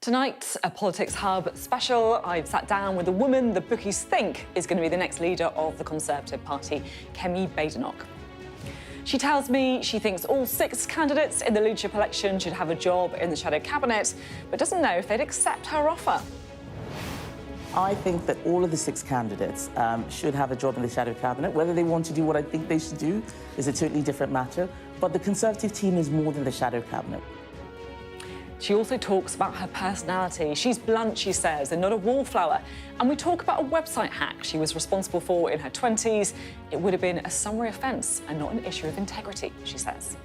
Tonight, a Politics Hub special. I've sat down with a woman the bookies think is going to be the next leader of the Conservative Party, Kemi Badenoch. She tells me she thinks all 6 candidates in the leadership election should have a job in the shadow cabinet, but doesn't know if they'd accept her offer. I think that all of the 6 candidates should have a job in the shadow cabinet. Whether they want to do what I think they should do is a totally different matter. But the Conservative team is more than the shadow cabinet. She also talks about her personality. She's blunt, she says, and not a wallflower. And we talk about a website hack she was responsible for in her 20s. It would have been a summary offence and not an issue of integrity, she says.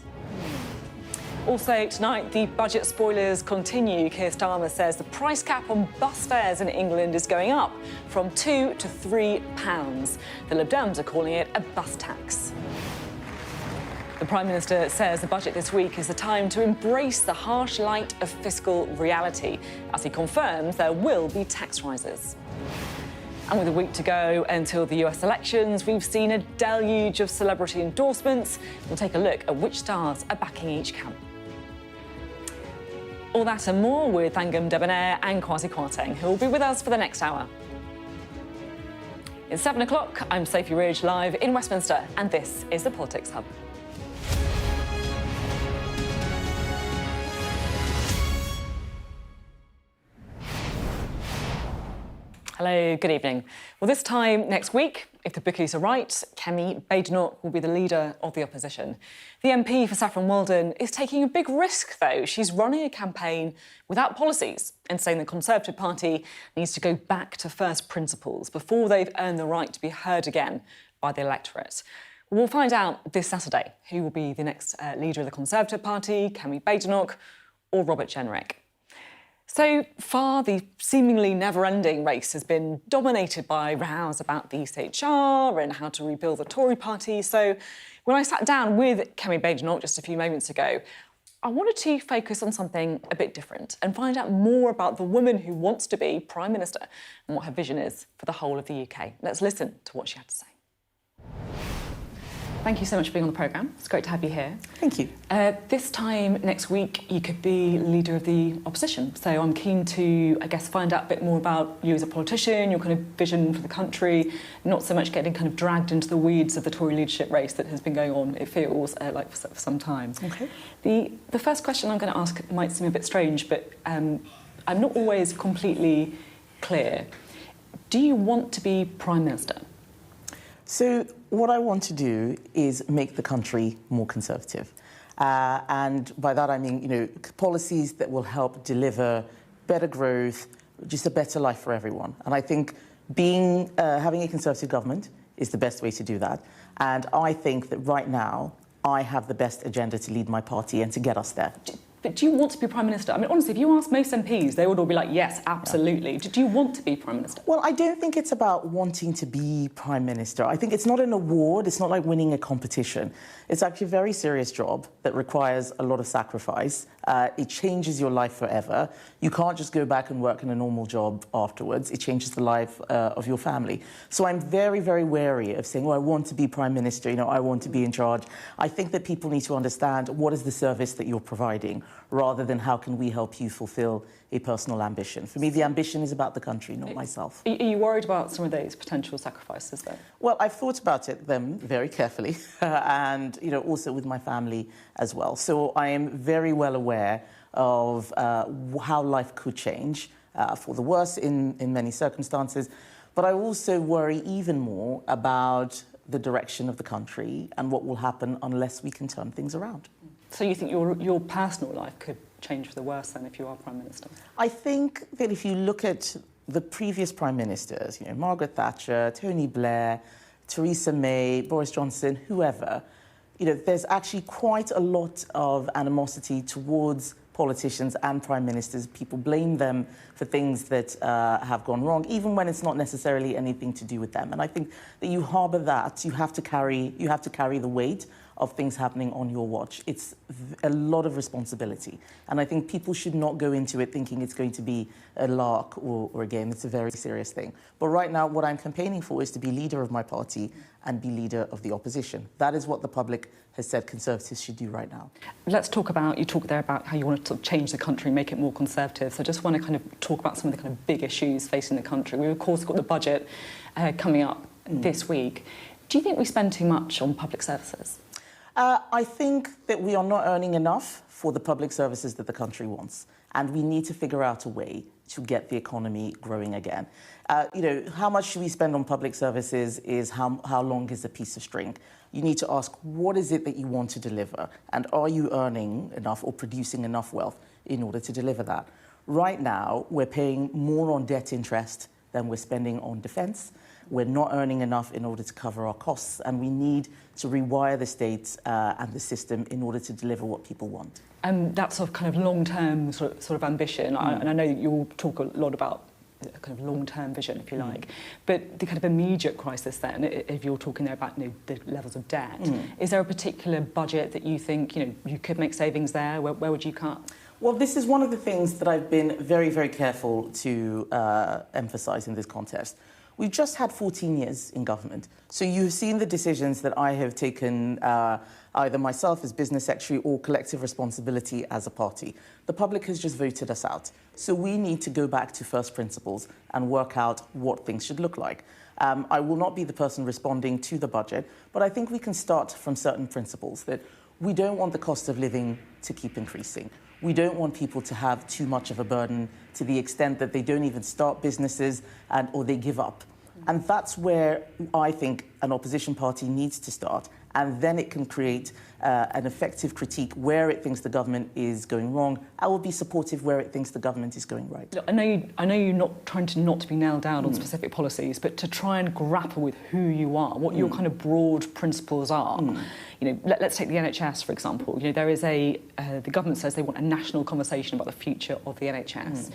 Also tonight, the budget spoilers continue. Keir Starmer says the price cap on bus fares in England is going up from £2 to £3. The Lib Dems are calling it a bus tax. The Prime Minister says the budget this week is the time to embrace the harsh light of fiscal reality, as he confirms there will be tax rises. And with a week to go until the US elections, we've seen a deluge of celebrity endorsements. We'll take a look at which stars are backing each camp. All that and more with Thangam Debonair and Kwasi Kwarteng, who will be with us for the next hour. It's 7 o'clock. I'm Sophy Ridge, live in Westminster, and this is the Politics Hub. Hello, good evening. Well, this time next week, if the bookies are right, Kemi Badenoch will be the leader of the opposition. The MP for Saffron Walden is taking a big risk, though. She's running a campaign without policies and saying the Conservative Party needs to go back to first principles before they've earned the right to be heard again by the electorate. We'll find out this Saturday who will be the next leader of the Conservative Party, Kemi Badenoch or Robert Jenrick. So far, the seemingly never-ending race has been dominated by rows about the ECHR and how to rebuild the Tory party. So when I sat down with Kemi Badenoch just a few moments ago, I wanted to focus on something a bit different and find out more about the woman who wants to be Prime Minister and what her vision is for the whole of the UK. Let's listen to what she had to say. Thank you so much for being on the programme. It's great to have you here. Thank you. This time next week, you could be leader of the opposition. So I'm keen to, I guess, find out a bit more about you as a politician, your kind of vision for the country, not so much getting kind of dragged into the weeds of the Tory leadership race that has been going on, it feels, like for some time. OK. The first question I'm going to ask might seem a bit strange, but I'm not always completely clear. Do you want to be Prime Minister? So what I want to do is make the country more conservative. And by that I mean, policies that will help deliver better growth, just a better life for everyone. And I think having a Conservative government is the best way to do that. And I think that right now I have the best agenda to lead my party and to get us there. But do you want to be Prime Minister? I mean, honestly, if you ask most MPs, they would all be like, yes, absolutely. Yeah. Do you want to be Prime Minister? Well, I don't think it's about wanting to be Prime Minister. I think it's not an award. It's not like winning a competition. It's actually a very serious job that requires a lot of sacrifice. It changes your life forever. You can't just go back and work in a normal job afterwards. It changes the life of your family. So I'm very, very wary of saying, oh, I want to be Prime Minister, I want to be in charge. I think that people need to understand what is the service that you're providing, rather than how can we help you fulfil a personal ambition. For me, the ambition is about the country, not myself. Are you worried about some of those potential sacrifices, though? Well, I've thought about them very carefully, and also with my family as well. So I am very well aware of how life could change for the worse in many circumstances. But I also worry even more about the direction of the country and what will happen unless we can turn things around. So you think your personal life could change for the worse then if you are Prime Minister? I think that if you look at the previous Prime Ministers, Margaret Thatcher, Tony Blair, Theresa May, Boris Johnson, whoever, there's actually quite a lot of animosity towards politicians and prime ministers. People blame them for things that have gone wrong, even when it's not necessarily anything to do with them. And I think that you harbour that, you have to carry the weight of things happening on your watch. It's a lot of responsibility. And I think people should not go into it thinking it's going to be a lark or a game. It's a very serious thing. But right now, what I'm campaigning for is to be leader of my party and be leader of the opposition. That is what the public has said Conservatives should do right now. Let's talk about, you talk there about how you want to sort of change the country, make it more Conservative. So I just want to kind of talk about some of the kind of big issues facing the country. We've, of course, got the budget coming up this week. Do you think we spend too much on public services? I think that we are not earning enough for the public services that the country wants. And we need to figure out a way to get the economy growing again. How much should we spend on public services is how long is a piece of string. You need to ask, what is it that you want to deliver? And are you earning enough or producing enough wealth in order to deliver that? Right now, we're paying more on debt interest than we're spending on defence. We're not earning enough in order to cover our costs, and we need to rewire the state and the system in order to deliver what people want. And that sort of kind of long-term sort of ambition, and I know you'll talk a lot about kind of long-term vision, if you like, but the kind of immediate crisis then, if you're talking there about the levels of debt, is there a particular budget that you think you could make savings there? Where would you cut? Well, this is one of the things that I've been very, very careful to emphasise in this contest. We've just had 14 years in government. So you've seen the decisions that I have taken, either myself as business secretary or collective responsibility as a party. The public has just voted us out. So we need to go back to first principles and work out what things should look like. I will not be the person responding to the budget, but I think we can start from certain principles that we don't want the cost of living to keep increasing. We don't want people to have too much of a burden to the extent that they don't even start businesses or they give up. And that's where I think an opposition party needs to start. And then it can create an effective critique where it thinks the government is going wrong. I will be supportive where it thinks the government is going right. Look, I know you're not trying to be nailed down on specific policies, but to try and grapple with who you are, what your kind of broad principles are. Let's take the NHS, for example. There is the government says they want a national conversation about the future of the NHS.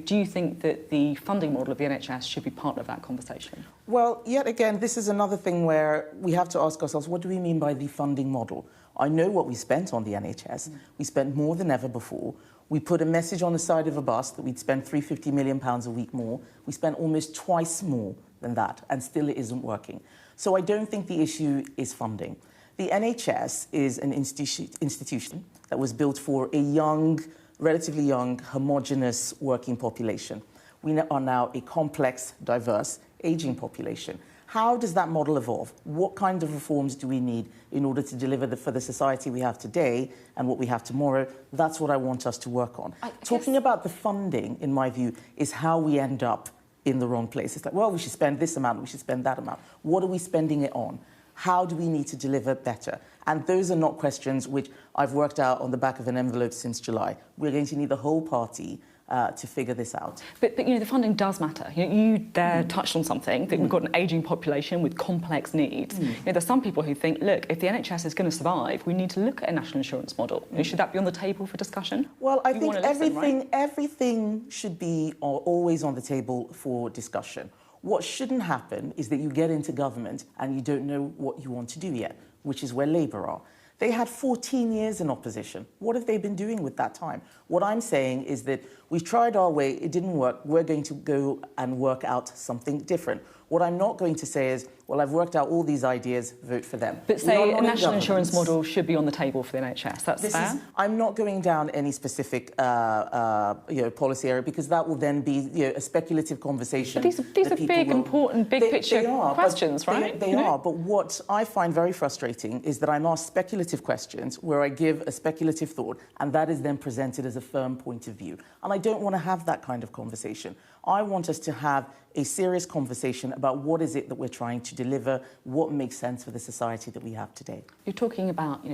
Do you think that the funding model of the NHS should be part of that conversation? Well, yet again, this is another thing where we have to ask ourselves, what do we mean by the funding model? I know what we spent on the NHS. We spent more than ever before. We put a message on the side of a bus that we'd spend £350 million a week more. We spent almost twice more than that, and still it isn't working. So I don't think the issue is funding. The NHS is an institution that was built for a young, relatively young, homogenous working population. We are now a complex, diverse, ageing population. How does that model evolve? What kind of reforms do we need in order to deliver for the society we have today and what we have tomorrow? That's what I want us to work on. Talking about the funding, in my view, is how we end up in the wrong place. It's like, well, we should spend this amount, we should spend that amount. What are we spending it on? How do we need to deliver better? And those are not questions which I've worked out on the back of an envelope since July. We're going to need the whole party to figure this out. But the funding does matter. You there touched on something, that we've got an ageing population with complex needs. There's some people who think, look, if the NHS is going to survive, we need to look at a national insurance model. Should that be on the table for discussion? Well, I think everything should be always on the table for discussion. What shouldn't happen is that you get into government and you don't know what you want to do yet, which is where Labour are. They had 14 years in opposition. What have they been doing with that time? What I'm saying is that we've tried our way, it didn't work, we're going to go and work out something different. What I'm not going to say is, well, I've worked out all these ideas, vote for them. But say a national insurance model should be on the table for the NHS, that's fair? I'm not going down any specific policy area, because that will then be a speculative conversation. But these are big, important, big picture questions, right? They are, but what I find very frustrating is that I'm asked speculative questions where I give a speculative thought, and that is then presented as a firm point of view. And I don't want to have that kind of conversation. I want us to have a serious conversation about what is it that we're trying to deliver, what makes sense for the society that we have today. You're talking about,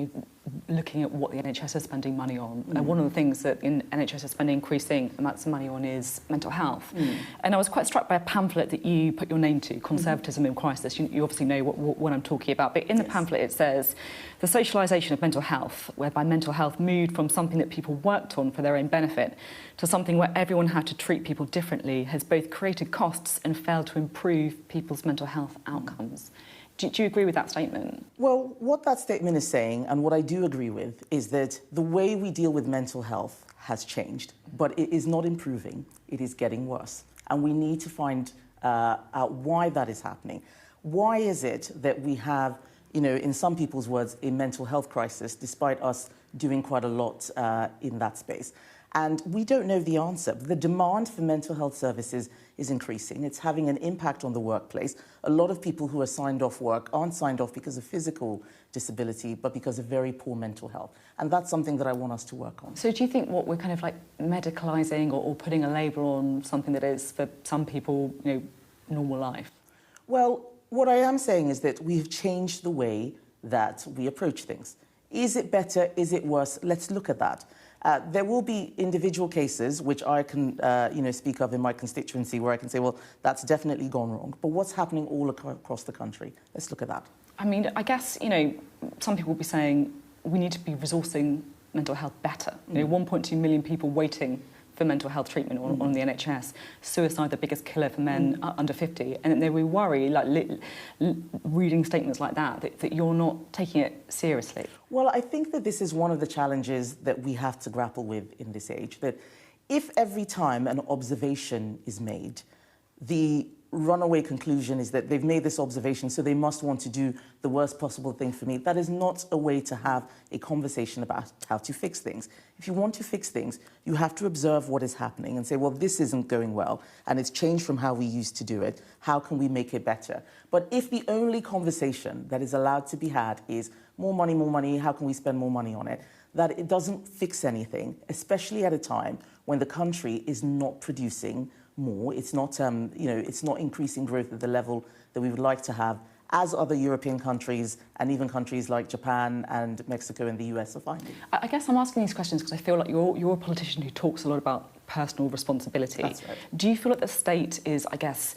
looking at what the NHS is spending money on. And one of the things that the NHS is spending increasing amounts of money on is mental health. And I was quite struck by a pamphlet that you put your name to, Conservatism in Crisis. You obviously know what I'm talking about. But in the pamphlet it says, the socialisation of mental health, whereby mental health moved from something that people worked on for their own benefit to something where everyone had to treat people differently, has both created costs and failed to improve people's mental health outcomes. Do you agree with that statement? Well, what that statement is saying, and what I do agree with, is that the way we deal with mental health has changed, but it is not improving. It is getting worse. And we need to find out why that is happening. Why is it that we have, in some people's words, a mental health crisis, despite us doing quite a lot in that space? And we don't know the answer. The demand for mental health services is increasing. It's having an impact on the workplace. A lot of people who are signed off work aren't signed off because of physical disability, but because of very poor mental health. And that's something that I want us to work on. So do you think what we're kind of like medicalising or putting a label on something that is, for some people, normal life? Well, what I am saying is that we have changed the way that we approach things. Is it better? Is it worse? Let's look at that. There will be individual cases which I can, speak of in my constituency where I can say, well, that's definitely gone wrong. But what's happening all across the country? Let's look at that. I mean, I guess, some people will be saying we need to be resourcing mental health better. 1.2 million people waiting for mental health treatment on the NHS. Suicide, the biggest killer for men under 50. And then we worry, reading statements like that you're not taking it seriously. Well, I think that this is one of the challenges that we have to grapple with in this age, that if every time an observation is made, the runaway conclusion is that they've made this observation, so they must want to do the worst possible thing for me. That is not a way to have a conversation about how to fix things. If you want to fix things, you have to observe what is happening and say, well, this isn't going well, and it's changed from how we used to do it. How can we make it better? But if the only conversation that is allowed to be had is more money, how can we spend more money on it, that it doesn't fix anything, especially at a time when the country is not producing more. It's not, it's not increasing growth at the level that we would like to have, as other European countries and even countries like Japan and Mexico and the US are finding. I guess I'm asking these questions because I feel like you're a politician who talks a lot about personal responsibility. That's right. Do you feel like the state is, I guess,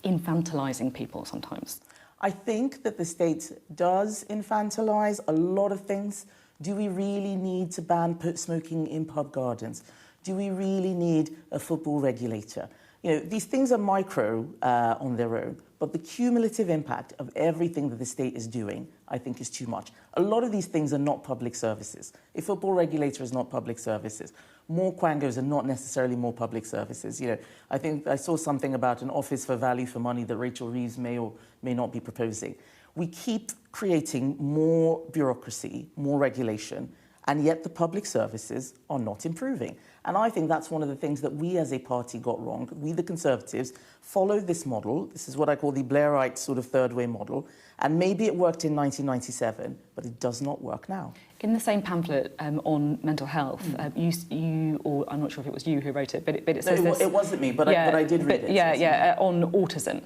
infantilising people sometimes? I think that the state does infantilise a lot of things. Do we really need to ban smoking in pub gardens? Do we really need a football regulator? These things are micro on their own, but the cumulative impact of everything that the state is doing, I think, is too much. A lot of these things are not public services. A football regulator is not public services. More quangos are not necessarily more public services. I think I saw something about an office for value for money that Rachel Reeves may or may not be proposing. We keep creating more bureaucracy, more regulation, and yet the public services are not improving. And I think that's one of the things that we as a party got wrong. We, the Conservatives, followed this model. This is what I call the Blairite sort of third way model. And maybe it worked in 1997, but it does not work now. In the same pamphlet on mental health, you, or I'm not sure if it was you who wrote it, but it says this. It wasn't me, but I did read it. On autism.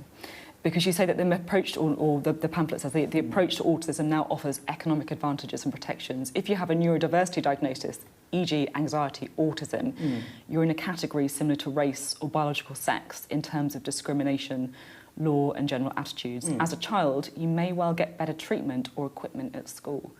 Because you say that the approach, or the pamphlet says the approach to autism now offers economic advantages and protections. If you have a neurodiversity diagnosis, e.g. anxiety, autism, you're in a category similar to race or biological sex in terms of discrimination, law and general attitudes. As a child, you may well get better treatment or equipment at school.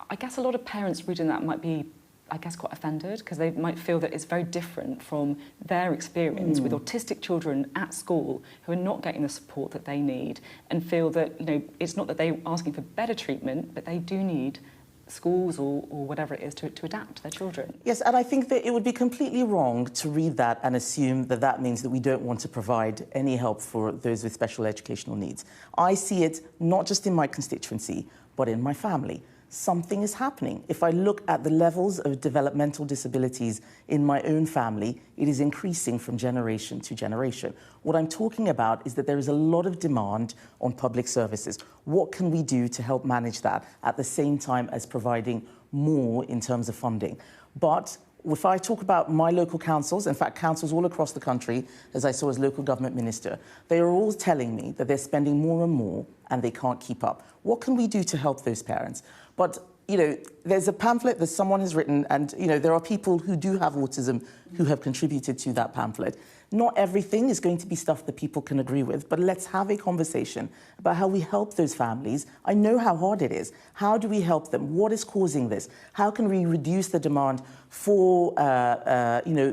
I guess a lot of parents reading that might be, quite offended because they might feel that it's very different from their experience with autistic children at school who are not getting the support that they need and feel that, it's not that they're asking for better treatment, but they do need schools or whatever it is to adapt to their children. Yes, and I think that it would be completely wrong to read that and assume that that means that we don't want to provide any help for those with special educational needs. I see it not just in my constituency, but in my family. Something is happening. If I look at the levels of developmental disabilities in my own family, it is increasing from generation to generation. What I'm talking about is that there is a lot of demand on public services. What can we do to help manage that at the same time as providing more in terms of funding? But if I talk about my local councils, in fact, councils all across the country, as I saw as local government minister, they are all telling me that they're spending more and more and they can't keep up. What can we do to help those parents? But, there's a pamphlet that someone has written and, there are people who do have autism who have contributed to that pamphlet. Not everything is going to be stuff that people can agree with, but let's have a conversation about how we help those families. I know how hard it is. How do we help them? What is causing this? How can we reduce the demand for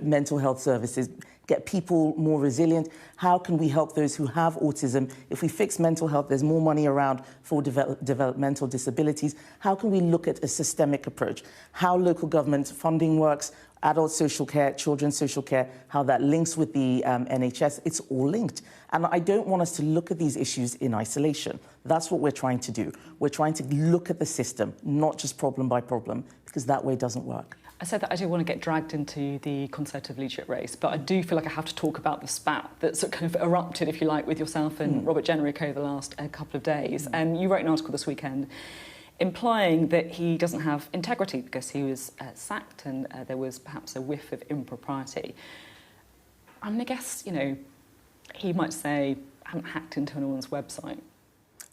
mental health services, get people more resilient? How can we help those who have autism? If we fix mental health, there's more money around for developmental disabilities. How can we look at a systemic approach? How local government funding works, adult social care, children's social care, how that links with the NHS, it's all linked. And I don't want us to look at these issues in isolation. That's what we're trying to do. We're trying to look at the system, not just problem by problem, because that way doesn't work. I said that I do want to get dragged into the Conservative leadership race, but I do feel like I have to talk about the spat that's kind of erupted, if you like, with yourself and Robert Jenrick over the last couple of days. You wrote an article this weekend implying that he doesn't have integrity because he was sacked and there was perhaps a whiff of impropriety. I mean, I guess, he might say, I haven't hacked into anyone's website.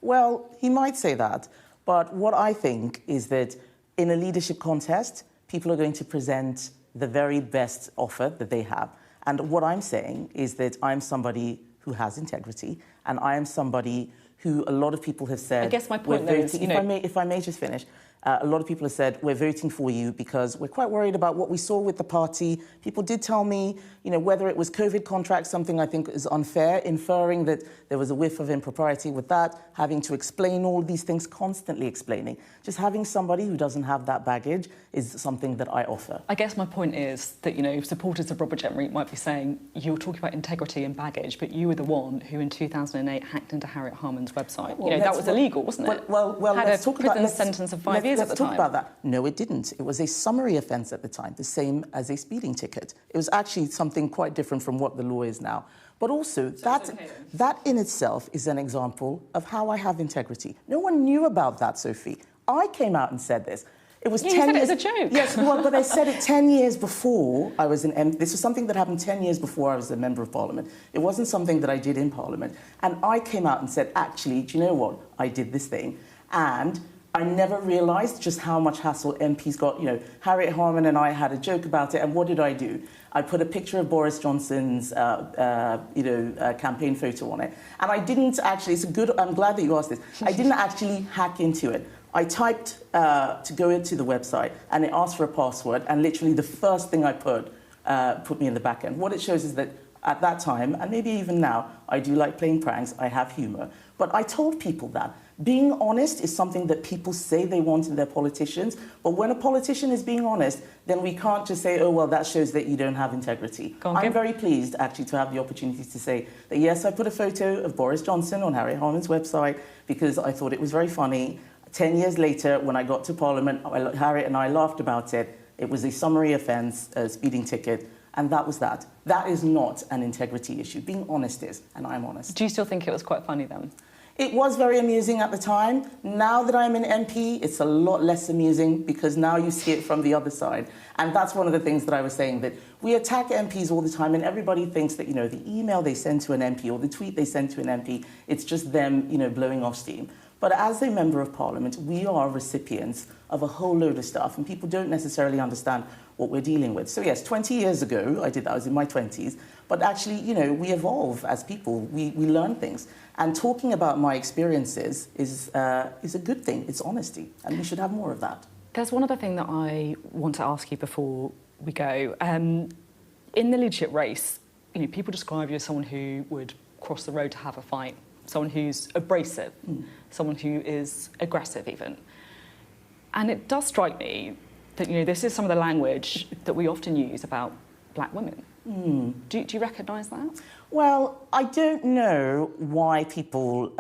Well, he might say that, but what I think is that in a leadership contest, people are going to present the very best offer that they have. And what I'm saying is that I'm somebody who has integrity, and I am somebody who a lot of people have said... I guess my point though is, If I may just finish, a lot of people have said, we're voting for you because we're quite worried about what we saw with the party. People did tell me, whether it was COVID contracts, something I think is unfair, inferring that there was a whiff of impropriety with that, having to explain all these things, constantly explaining. Just having somebody who doesn't have that baggage is something that I offer. I guess my point is that, supporters of Robert Jenrick might be saying, you're talking about integrity and baggage, but you were the one who in 2008 hacked into Harriet Harman's website. Well, that was illegal, wasn't it? Well, had let's a talk prison about... sentence of 5 years at the time. Let's talk about that. No, it didn't. It was a summary offence at the time, the same as a speeding ticket. It was actually something quite different from what the law is now. But also, that in itself is an example of how I have integrity. No one knew about that, Sophie. I came out and said this. It was 10 you said years... it as a joke. Yes, well, but I said it 10 years before I was this was something that happened 10 years before I was a Member of Parliament. It wasn't something that I did in Parliament. And I came out and said, actually, do you know what? I did this thing. And I never realised just how much hassle MPs got. Harriet Harman and I had a joke about it, and what did I do? I put a picture of Boris Johnson's, campaign photo on it. And I didn't actually, I'm glad that you asked this, I didn't actually hack into it. I typed to go into the website, and it asked for a password, and literally the first thing I put me in the back end. What it shows is that at that time, and maybe even now, I do like playing pranks, I have humour. But I told people that. Being honest is something that people say they want in their politicians, but when a politician is being honest, then we can't just say, oh, well, that shows that you don't have integrity. I'm very pleased, actually, to have the opportunity to say that, yes, I put a photo of Boris Johnson on Harriet Harman's website because I thought it was very funny. 10 years later, when I got to Parliament, Harriet and I laughed about it. It was a summary offence, a speeding ticket, and that was that. That is not an integrity issue. Being honest is, and I'm honest. Do you still think it was quite funny then? It was very amusing at the time. Now that I'm an MP, it's a lot less amusing because now you see it from the other side. And that's one of the things that I was saying, that we attack MPs all the time and everybody thinks that, the email they send to an MP or the tweet they send to an MP, it's just them, blowing off steam. But as a Member of Parliament, we are recipients of a whole load of stuff and people don't necessarily understand what we're dealing with. So yes, 20 years ago, I did that, I was in my 20s, but actually, we evolve as people, we learn things. And talking about my experiences is a good thing, it's honesty, and we should have more of that. There's one other thing that I want to ask you before we go. In the leadership race, people describe you as someone who would cross the road to have a fight, someone who's abrasive, someone who is aggressive even. And it does strike me that, this is some of the language that we often use about black women. Do you recognise that? Well, I don't know why people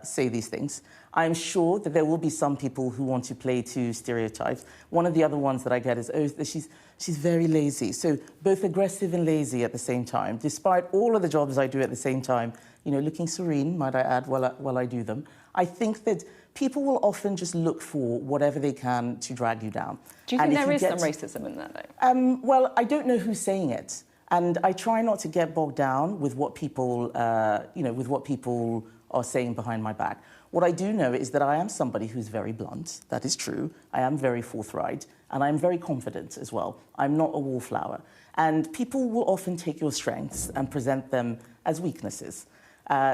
say these things. I'm sure that there will be some people who want to play to stereotypes. One of the other ones that I get is, oh, she's very lazy. So both aggressive and lazy at the same time, despite all of the jobs I do at the same time, looking serene, might I add, while I do them. I think that people will often just look for whatever they can to drag you down. Do you think there is some racism in that, though? Well, I don't know who's saying it. And I try not to get bogged down with what people, with what people are saying behind my back. What I do know is that I am somebody who's very blunt. That is true. I am very forthright. And I'm very confident as well. I'm not a wallflower. And people will often take your strengths and present them as weaknesses.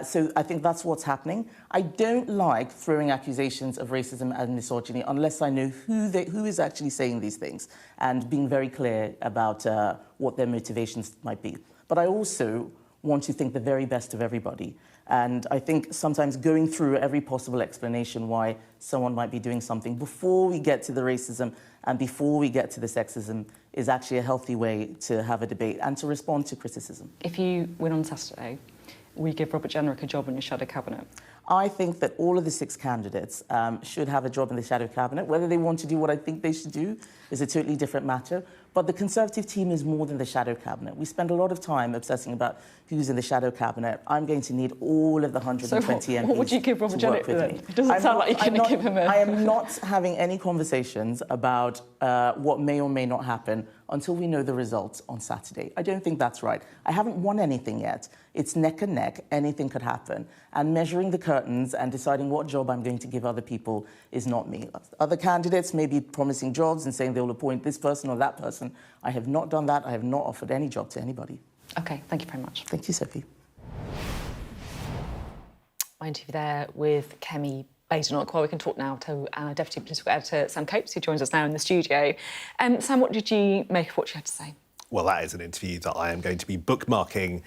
So I think that's what's happening. I don't like throwing accusations of racism and misogyny unless I know who is actually saying these things and being very clear about what their motivations might be. But I also want to think the very best of everybody. And I think sometimes going through every possible explanation why someone might be doing something before we get to the racism and before we get to the sexism is actually a healthy way to have a debate and to respond to criticism. If you win on Saturday, will you give Robert Jenrick a job in your shadow cabinet? I think that all of the 6 candidates should have a job in the shadow cabinet. Whether they want to do what I think they should do is a totally different matter. But the Conservative team is more than the shadow cabinet. We spend a lot of time obsessing about who's in the shadow cabinet. I'm going to need all of the 120 MPs. What would you give Robert Jenrick then? It doesn't sound like you're going to give him a... I am not having any conversations about what may or may not happen until we know the results on Saturday. I don't think that's right. I haven't won anything yet. It's neck and neck. Anything could happen. And measuring the curtains and deciding what job I'm going to give other people is not me. Other candidates may be promising jobs and saying they will appoint this person or that person. I have not done that. I have not offered any job to anybody. OK, thank you very much. Thank you, Sophie. My interview there with Kemi Badenoch. Well, we can talk now to our Deputy Political Editor, Sam Coates, who joins us now in the studio. Sam, what did you make of what she had to say? Well, that is an interview that I am going to be bookmarking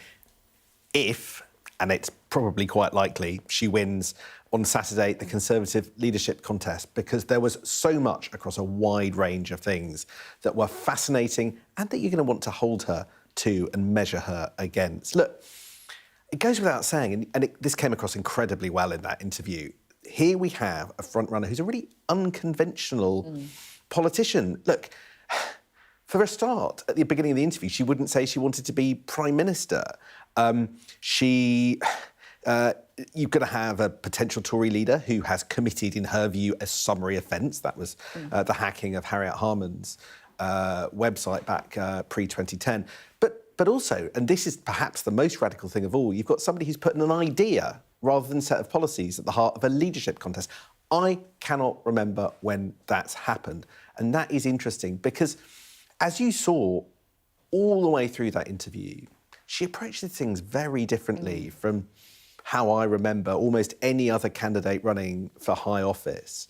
if, and it's probably quite likely, she wins on Saturday the Conservative leadership contest, because there was so much across a wide range of things that were fascinating and that you're going to want to hold her to and measure her against. Look, it goes without saying, and this came across incredibly well in that interview, here we have a frontrunner who's a really unconventional politician. Look, for a start, at the beginning of the interview, she wouldn't say she wanted to be Prime Minister. You're going to have a potential Tory leader who has committed, in her view, a summary offence. That was the hacking of Harriet Harman's website back pre-2010. But also, and this is perhaps the most radical thing of all, you've got somebody who's putting an idea rather than a set of policies at the heart of a leadership contest. I cannot remember when that's happened. And that is interesting because, as you saw all the way through that interview, she approached things very differently from how I remember almost any other candidate running for high office,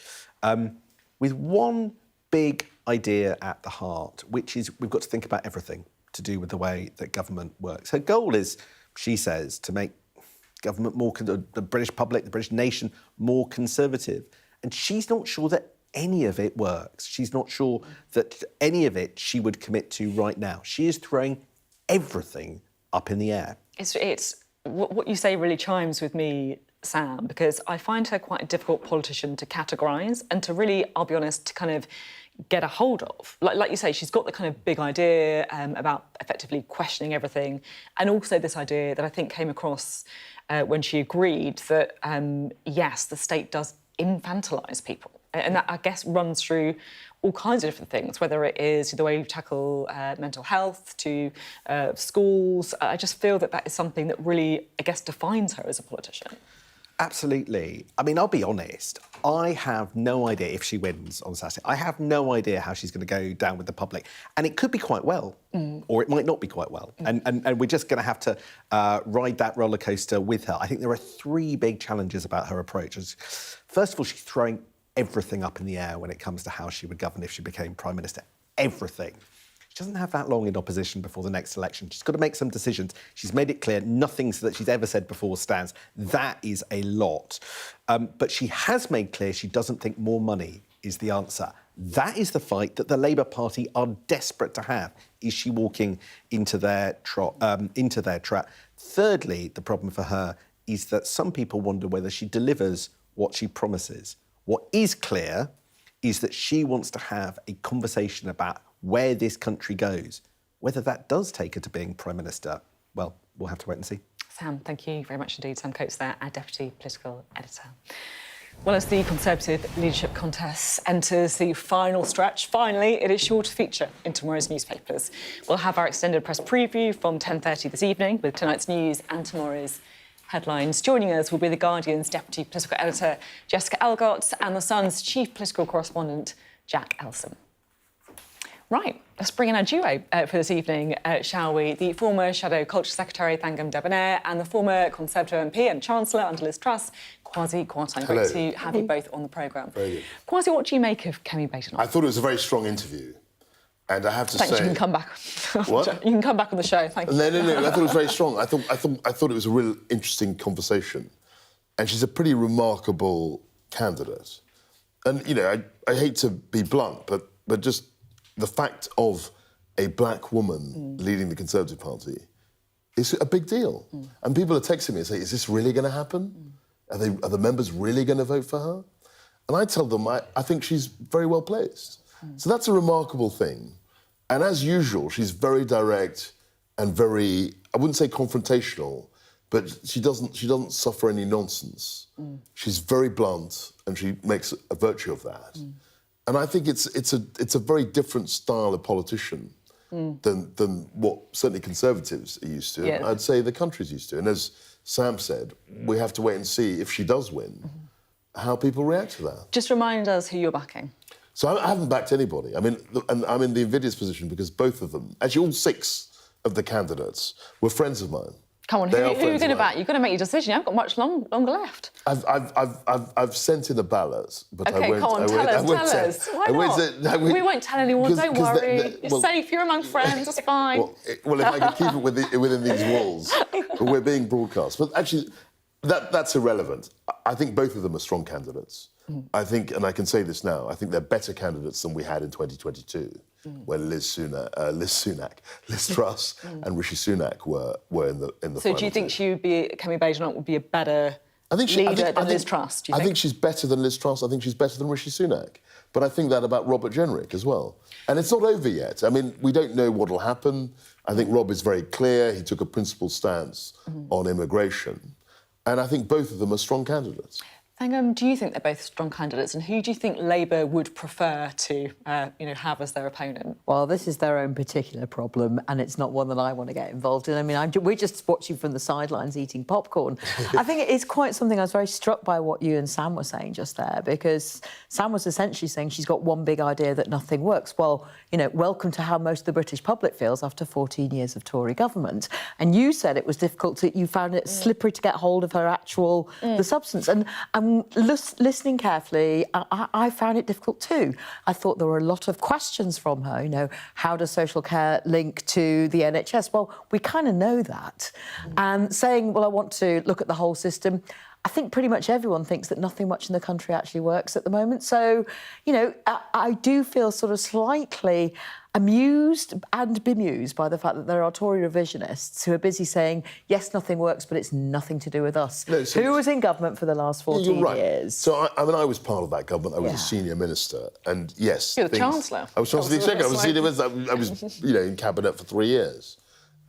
with one big idea at the heart, which is we've got to think about everything to do with the way that government works. Her goal is, she says, to make government more, the British public, the British nation, more conservative. And she's not sure that any of it works. She's not sure that any of it she would commit to right now. She is throwing everything up in the air. It's what you say really chimes with me, Sam, because I find her quite a difficult politician to categorise and to really, I'll be honest, to kind of get a hold of. Like you say, she's got the kind of big idea about effectively questioning everything, and also this idea that I think came across when she agreed that, yes, the state does infantilise people. And that, I guess, runs through all kinds of different things, whether it is the way you tackle mental health to schools. I just feel that that is something that really, I guess, defines her as a politician. Absolutely. I mean, I'll be honest, I have no idea if she wins on Saturday. I have no idea how she's going to go down with the public. And it could be quite well, or it might not be quite well. And we're just going to have to ride that roller coaster with her. I think there are 3 big challenges about her approach. First of all, she's throwing everything up in the air when it comes to how she would govern if she became Prime Minister. Everything. She doesn't have that long in opposition before the next election. She's got to make some decisions. She's made it clear nothing that she's ever said before stands. That is a lot. But she has made clear she doesn't think more money is the answer. That is the fight that the Labour Party are desperate to have. Is she walking into their trap? Thirdly, the problem for her is that some people wonder whether she delivers what she promises. What is clear is that she wants to have a conversation about where this country goes. Whether that does take her to being Prime Minister, well, we'll have to wait and see. Sam, thank you very much indeed. Sam Coates there, our Deputy Political Editor. Well, as the Conservative leadership contest enters the final stretch, finally, it is sure to feature in tomorrow's newspapers. We'll have our extended press preview from 10:30 this evening with tonight's news and tomorrow's headlines. Joining us will be The Guardian's Deputy Political Editor, Jessica Elgott, and The Sun's Chief Political Correspondent, Jack Elsom. Right, let's bring in our duo for this evening, shall we? The former Shadow Culture Secretary, Kemi Badenoch, and the former Conservative MP and Chancellor under Liz Truss, Kwasi Kwarteng. Great to have you both on the programme. Very good. Kwasi, what do you make of Kemi Badenoch? I thought it was a very strong interview. And I have to Thanks, say... you can come back. What? You can come back on the show, thank you. No, I thought it was very strong. I thought it was a real interesting conversation. And she's a pretty remarkable candidate. And, you know, I hate to be blunt, but just the fact of a black woman leading the Conservative Party is a big deal. And people are texting me and saying, is this really going to happen? Are the members really going to vote for her? And I tell them, I think she's very well placed. So that's a remarkable thing. And as usual, she's very direct and very, I wouldn't say confrontational, but she doesn't suffer any nonsense. She's very blunt and she makes a virtue of that. And I think it's a very different style of politician than what certainly Conservatives are used to. Yeah. I'd say the country's used to. And as Sam said, we have to wait and see if she does win, how people react to that. Just remind us who you're backing. So I haven't backed anybody. I mean, and I'm in the invidious position because both of them, actually all 6 of the candidates, were friends of mine. Come on, who are you going to back? You've got to make your decision. You haven't got much longer left. I've sent in a ballot, but OK, I won't... come on, tell us. Why not? We won't tell anyone, don't worry. You're safe, you're among friends, it's fine. Well, if I could keep it within these walls, but we're being broadcast. But actually, that's irrelevant. I think both of them are strong candidates. I think, and I can say this now, I think they're better candidates than we had in 2022, when Liz Truss and Rishi Sunak were in the So do you think Kemi Badenoch would be a better leader than Liz Truss, do you think? I think she's better than Liz Truss. I think she's better than Rishi Sunak. But I think that about Robert Jenrick as well. And it's not over yet. I mean, we don't know what will happen. I think Rob is very clear. He took a principled stance on immigration. And I think both of them are strong candidates. Thangam, do you think they're both strong candidates, and who do you think Labour would prefer to, have as their opponent? Well, this is their own particular problem, and it's not one that I want to get involved in. I mean, we're just watching from the sidelines, eating popcorn. I think it is quite something. I was very struck by what you and Sam were saying just there, because Sam was essentially saying she's got one big idea that nothing works. Well, welcome to how most of the British public feels after 14 years of Tory government. And you said it was difficult you found it slippery to get hold of her actual the substance. And listening carefully, I found it difficult too. I thought there were a lot of questions from her, how does social care link to the NHS? Well, we kind of know that. And saying, well, I want to look at the whole system, I think pretty much everyone thinks that nothing much in the country actually works at the moment. So, I do feel sort of slightly amused and bemused by the fact that there are Tory revisionists who are busy saying, yes, nothing works, but it's nothing to do with us. No, so who was in government for the last 14 years? So, I was part of that government. I was a senior minister. And, yes... You're the Chancellor. I was Chancellor of the Exchequer. I was senior minister. I was, in Cabinet for 3 years.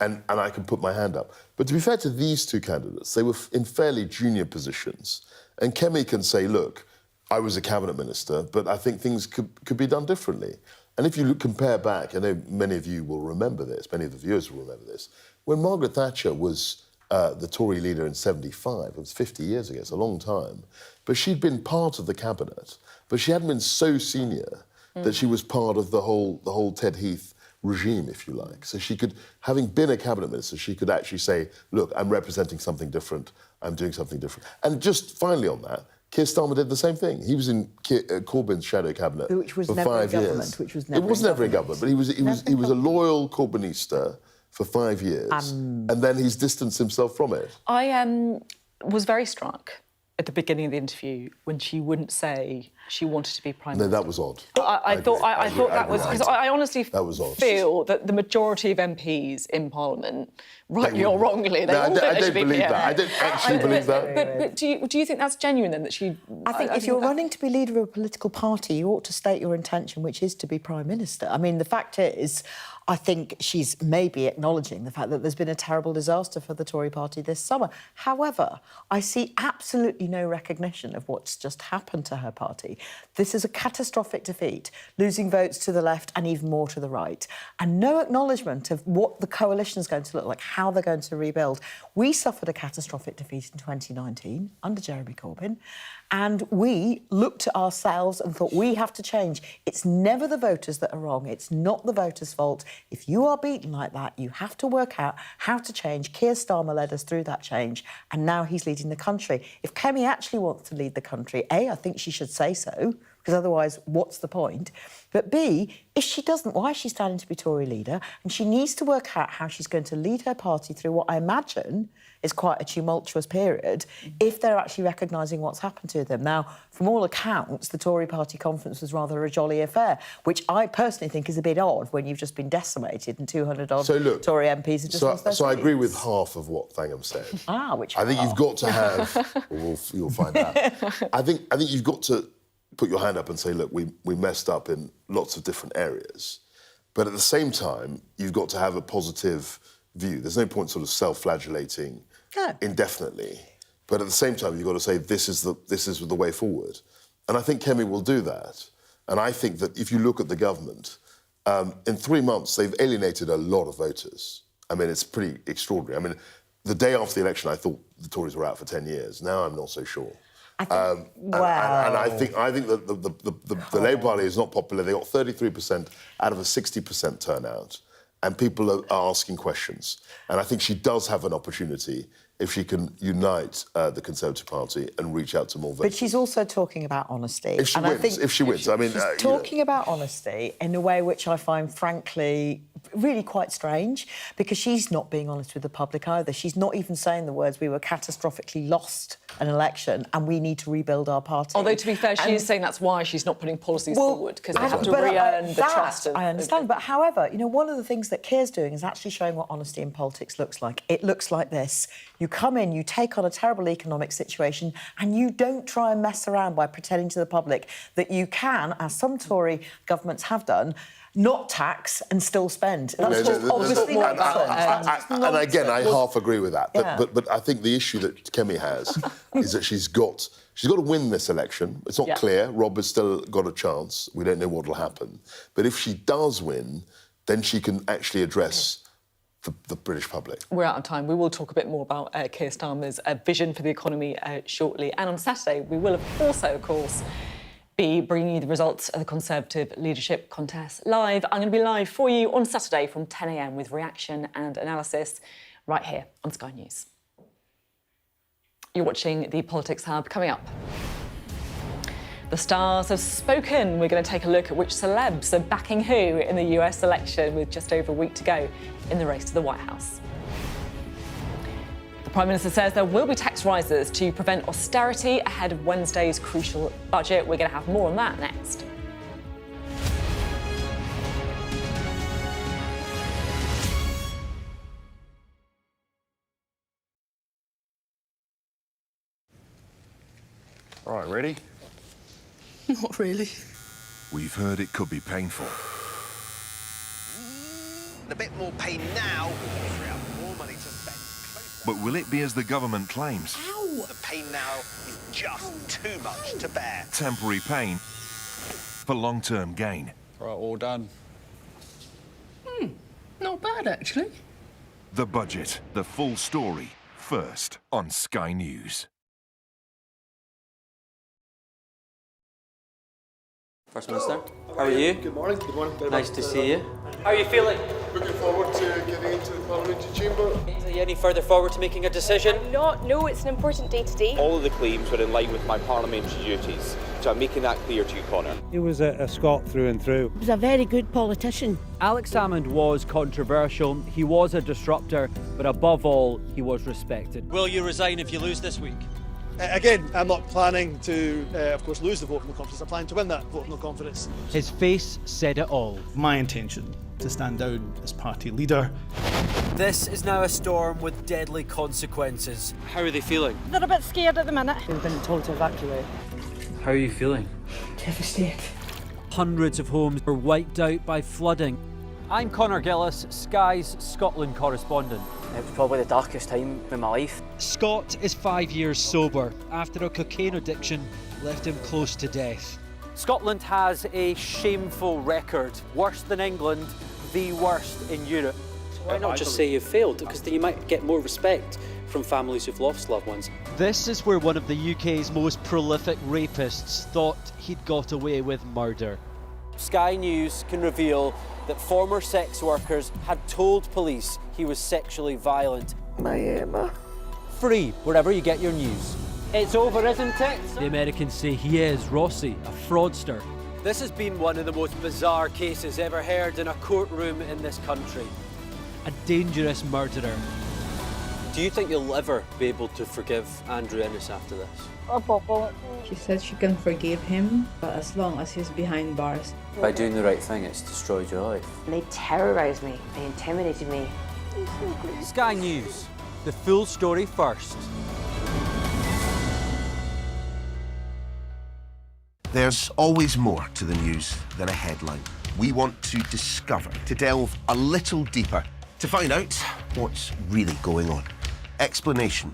And I can put my hand up. But to be fair to these 2 candidates, they were in fairly junior positions. And Kemi can say, look, I was a Cabinet Minister, but I think things could be done differently. And if you compare back, I know many of you will remember this, many of the viewers will remember this, when Margaret Thatcher was the Tory leader in 75, it was 50 years ago, it's a long time, but she'd been part of the Cabinet, but she hadn't been so senior that she was part of the whole Ted Heath regime, if you like. So she could, having been a Cabinet Minister, she could actually say, look, I'm representing something different, I'm doing something different. And just finally on that, Keir Starmer did the same thing. He was in Corbyn's shadow cabinet for 5 years. It was never in government, but he was a loyal Corbynista for 5 years, and then he's distanced himself from it. I was very struck at the beginning of the interview when she wouldn't say she wanted to be Prime Minister. No, that was odd. I thought that was... Because I honestly feel that the majority of MPs in Parliament, rightly or wrongly, they all think they should be PM. I don't actually believe that. But do you think that's genuine, then, that she... I think if you're running to be leader of a political party, you ought to state your intention, which is to be Prime Minister. I mean, the fact is, I think she's maybe acknowledging the fact that there's been a terrible disaster for the Tory party this summer. However, I see absolutely no recognition of what's just happened to her party. This is a catastrophic defeat, losing votes to the left and even more to the right, and no acknowledgement of what the coalition is going to look like, how they're going to rebuild. We suffered a catastrophic defeat in 2019 under Jeremy Corbyn, and we looked at ourselves and thought, we have to change. It's never the voters that are wrong. It's not the voters' fault. If you are beaten like that, you have to work out how to change. Keir Starmer led us through that change, and now he's leading the country. If Kemi actually wants to lead the country, A, I think she should say so, because otherwise, what's the point? But B, if she doesn't, why is she standing to be Tory leader? And she needs to work out how she's going to lead her party through what I imagine is quite a tumultuous period if they're actually recognising what's happened to them. Now, from all accounts, the Tory party conference was rather a jolly affair, which I personally think is a bit odd when you've just been decimated and 200-odd Tory MPs have just lost their So I seats. agree with half of what Thangham said. Which I think you've got to have... you'll find out. I think you've got to put your hand up and say, look, we messed up in lots of different areas. But at the same time, you've got to have a positive view. There's no point sort of self-flagellating indefinitely. But at the same time, you've got to say, this is the way forward. And I think Kemi will do that. And I think that if you look at the government, in 3 months, they've alienated a lot of voters. I mean, it's pretty extraordinary. I mean, the day after the election, I thought the Tories were out for 10 years. Now I'm not so sure. And I think that the Labour Party is not popular. They got 33% out of a 60% turnout, and people are asking questions. And I think she does have an opportunity if she can unite the Conservative Party and reach out to more voters. But she's also talking about honesty. If she wins, I mean... She's talking about honesty in a way which I find, frankly, really quite strange, because she's not being honest with the public either. She's not even saying the words, we were catastrophically lost an election and we need to rebuild our party. Although, to be fair, she is saying that's why she's not putting policies forward, because they have to re-earn the trust of... I understand, but however, you know, one of the things that Keir's doing is actually showing what honesty in politics looks like. It looks like this. You come in, you take on a terrible economic situation, and you don't try and mess around by pretending to the public that you can, as some Tory governments have done, not tax and still spend. That's obviously not and again, I half agree with that. But I think the issue that Kemi has is that she's got to win this election. It's not clear. Rob has still got a chance. We don't know what will happen. But if she does win, then she can actually address the British public. We're out of time. We will talk a bit more about Keir Starmer's vision for the economy shortly. And on Saturday, we will also, of course, be bringing you the results of the Conservative leadership contest live. I'm going to be live for you on Saturday from 10 a.m. with reaction and analysis right here on Sky News. You're watching the Politics Hub. Coming up, the stars have spoken. We're going to take a look at which celebs are backing who in the US election with just over a week to go in the race to the White House. The Prime Minister says there will be tax rises to prevent austerity ahead of Wednesday's crucial budget. We're going to have more on that next. All right, ready? Not really. We've heard it could be painful. A bit more pain now, free up more money to spend. But will it be as the government claims? Ow! The pain now is just too much to bear. Temporary pain for long-term gain. Right, all done. Not bad, actually. The budget, the full story, first on Sky News. First Minister, how are you? Good morning. Good morning. Very Nice much, to see you. How are you feeling? Looking forward to getting into the parliamentary chamber. Are you any further forward to making a decision? No, it's an important day today. All of the claims were in line with my parliamentary duties, so I'm making that clear to you, Conor. He was a Scot through and through. He was a very good politician. Alex Salmond was controversial, he was a disruptor, but above all, he was respected. Will you resign if you lose this week? Again, I'm not planning to, of course, lose the vote of no confidence. I'm planning to win that vote of no confidence. His face said it all. My intention to stand down as party leader. This is now a storm with deadly consequences. How are they feeling? They're a bit scared at the minute. We've been told to evacuate. How are you feeling? Devastated. Hundreds of homes were wiped out by flooding. I'm Conor Gillis, Sky's Scotland correspondent. It was probably the darkest time in my life. Scott is 5 years sober after a cocaine addiction left him close to death. Scotland has a shameful record. Worse than England, the worst in Europe. Why not just say you failed? Because then you might get more respect from families who've lost loved ones. This is where one of the UK's most prolific rapists thought he'd got away with murder. Sky News can reveal that former sex workers had told police he was sexually violent. My Emma. Free wherever you get your news. It's over, isn't it? The Americans say he is Rossi, a fraudster. This has been one of the most bizarre cases ever heard in a courtroom in this country. A dangerous murderer. Do you think you'll ever be able to forgive Andrew Innes after this? She said she can forgive him, but as long as he's behind bars. By doing the right thing, it's destroyed your life. They terrorised me. They intimidated me. Sky News. The full story first. There's always more to the news than a headline. We want to discover, to delve a little deeper, to find out what's really going on. Explanation,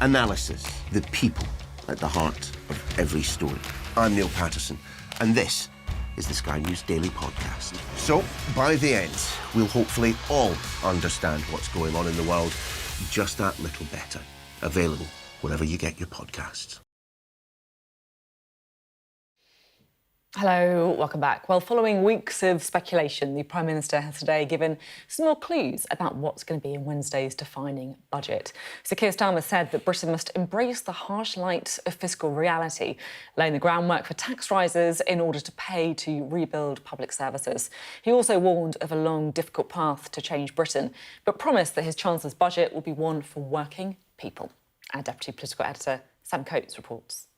analysis, the people at the heart of every story. I'm Neil Patterson, and this is the Sky News Daily Podcast. So, by the end, we'll hopefully all understand what's going on in the world just that little better. Available wherever you get your podcasts. Hello, welcome back. Well, following weeks of speculation, the Prime Minister has today given some more clues about what's going to be in Wednesday's defining budget. So Keir Starmer said that Britain must embrace the harsh light of fiscal reality, laying the groundwork for tax rises in order to pay to rebuild public services. He also warned of a long, difficult path to change Britain, but promised that his Chancellor's budget will be one for working people. Our Deputy Political Editor, Sam Coates, reports.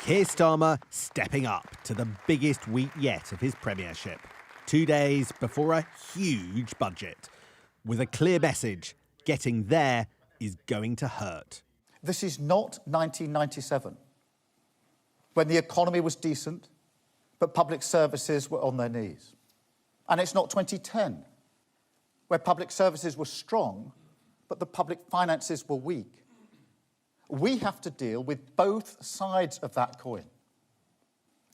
Keir Starmer stepping up to the biggest week yet of his premiership. 2 days before a huge budget. With a clear message, getting there is going to hurt. This is not 1997, when the economy was decent, but public services were on their knees. And it's not 2010, where public services were strong, but the public finances were weak. We have to deal with both sides of that coin.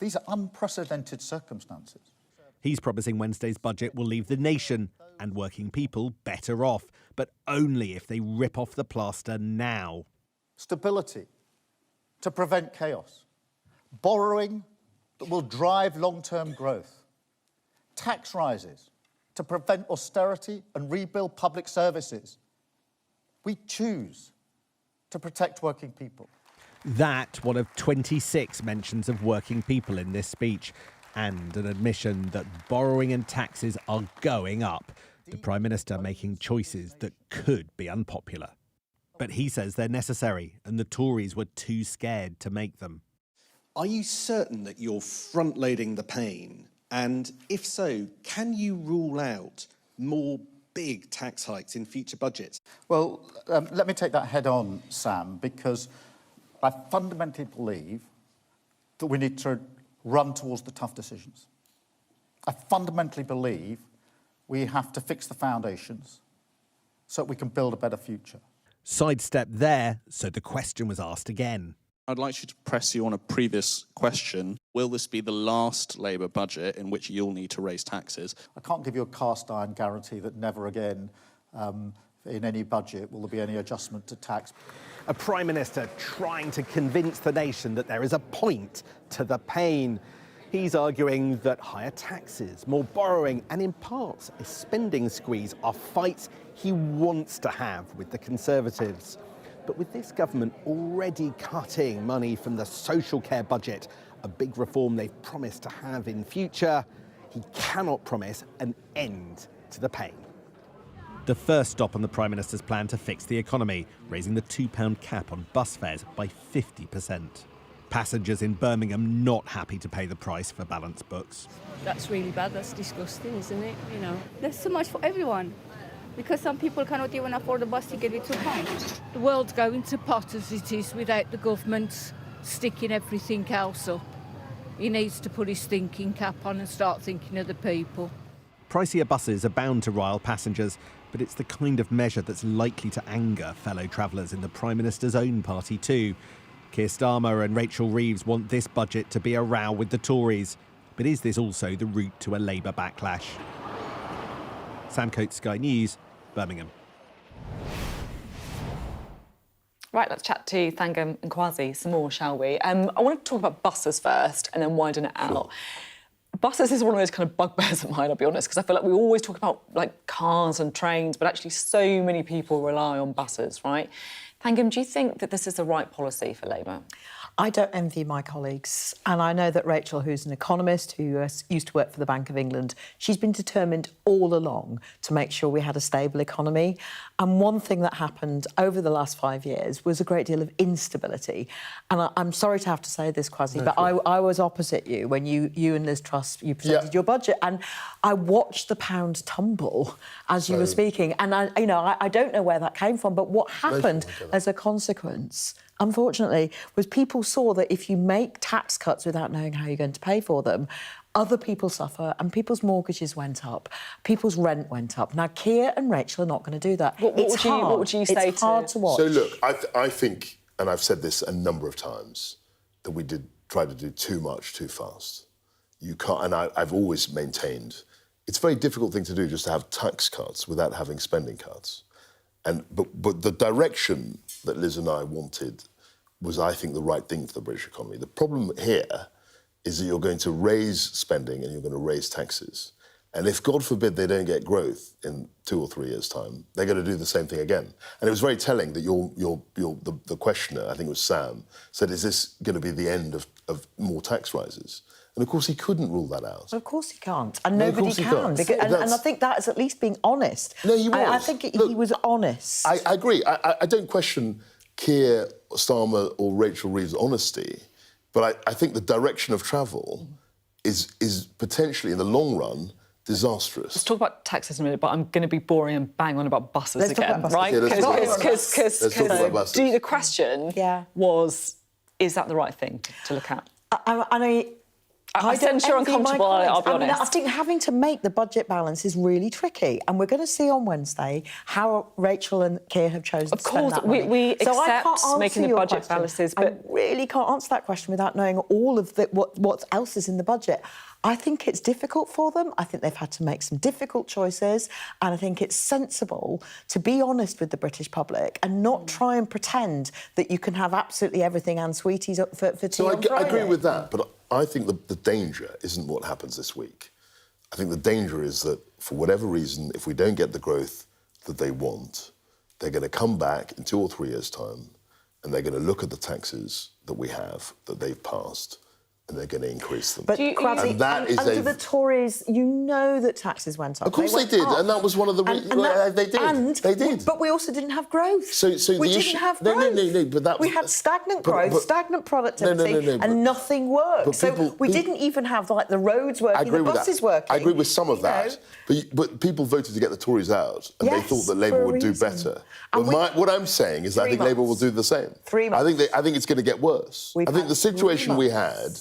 These are unprecedented circumstances. He's promising Wednesday's budget will leave the nation and working people better off, but only if they rip off the plaster now. Stability to prevent chaos. Borrowing that will drive long-term growth. Tax rises to prevent austerity and rebuild public services. We choose to protect working people. That one of 26 mentions of working people in this speech, and an admission that borrowing and taxes are going up. The Prime Minister making choices that could be unpopular. But he says they're necessary, and the Tories were too scared to make them. Are you certain that you're front-loading the pain? And if so, can you rule out more big tax hikes in future budgets? Well, let me take that head on, Sam, because I fundamentally believe that we need to run towards the tough decisions. I fundamentally believe we have to fix the foundations so that we can build a better future. Sidestep there, so the question was asked again. I'd like you to press you on a previous question. Will this be the last Labour budget in which you'll need to raise taxes? I can't give you a cast-iron guarantee that never again, in any budget, will there be any adjustment to tax. A Prime Minister trying to convince the nation that there is a point to the pain. He's arguing that higher taxes, more borrowing, and in parts a spending squeeze are fights he wants to have with the Conservatives. But with this government already cutting money from the social care budget, a big reform they've promised to have in future, he cannot promise an end to the pain. The first stop on the Prime Minister's plan to fix the economy, raising the £2 cap on bus fares by 50%. Passengers in Birmingham not happy to pay the price for balance books. That's really bad, that's disgusting, isn't it? You know, there's so much for everyone. Because some people cannot even afford a bus ticket with £2. The world's going to pot as it is without the government sticking everything else up. He needs to put his thinking cap on and start thinking of the people. Pricier buses are bound to rile passengers, but it's the kind of measure that's likely to anger fellow travellers in the Prime Minister's own party too. Keir Starmer and Rachel Reeves want this budget to be a row with the Tories. But is this also the route to a Labour backlash? Sam Coates, Sky News, Birmingham. Right, let's chat to Thangam and Kwasi some more, shall we? I want to talk about buses first and then widen it out. Sure. Buses is one of those kind of bugbears of mine, I'll be honest, because I feel like we always talk about like cars and trains, but actually so many people rely on buses, right? Thangam, do you think that this is the right policy for Labour? I don't envy my colleagues. And I know that Rachel, who's an economist who used to work for the Bank of England, she's been determined all along to make sure we had a stable economy. And one thing that happened over the last 5 years was a great deal of instability. And I'm sorry to have to say this, Kwasi, but I was opposite you when you and Liz Truss, you presented your budget. And I watched the pound tumble as you were speaking. And I don't know where that came from, but what happened as a consequence, unfortunately, was people saw that if you make tax cuts without knowing how you're going to pay for them, other people suffer and people's mortgages went up, people's rent went up. Now, Keir and Rachel are not going to do that. What would you say it's hard to watch. So, look, I think, and I've said this a number of times, that we did try to do too much too fast. You can't, and I've always maintained, it's a very difficult thing to do just to have tax cuts without having spending cuts. But the direction that Liz and I wanted was, I think, the right thing for the British economy. The problem here is that you're going to raise spending and you're going to raise taxes. And if, God forbid, they don't get growth in 2 or 3 years' time, they're going to do the same thing again. And it was very telling that the questioner, I think it was Sam, said, is this going to be the end of more tax rises? And of course, he couldn't rule that out. Of course he can't. And nobody can. And I think that is at least being honest. No, he was. I think he was honest. I agree. I don't question Keir Starmer or Rachel Reeves' honesty, but I think the direction of travel is potentially, in the long run, disastrous. Let's talk about taxes in a minute, but I'm going to be boring and bang on about buses again, right? Because the question was, is that the right thing to look at? I sense you're uncomfortable, I'll be honest. I think having to make the budget balance is really tricky, and we're going to see on Wednesday how Rachel and Keir have chosen to spend that money. We accept making the budget balances, but I really can't answer that question without knowing all of what else is in the budget. I think it's difficult for them. I think they've had to make some difficult choices, and I think it's sensible to be honest with the British public and not try and pretend that you can have absolutely everything and sweeties for tea on Friday. I agree with that, but I think the danger isn't what happens this week. I think the danger is that, for whatever reason, if we don't get the growth that they want, they're going to come back in 2 or 3 years' time and they're going to look at the taxes that we have, that they've passed, and they're going to increase them. But under the Tories, you know that taxes went up. Of course they did, and that was one of the reasons they did. But we also didn't have growth. So we didn't have growth. No, but that was... We had stagnant growth, stagnant productivity, and nothing worked. So we didn't even have like the roads working, the buses working. I agree with some of that, but people voted to get the Tories out, and they thought that Labour would do better. But what I'm saying is that I think Labour will do the same. 3 months. I think it's going to get worse. I think the situation we had,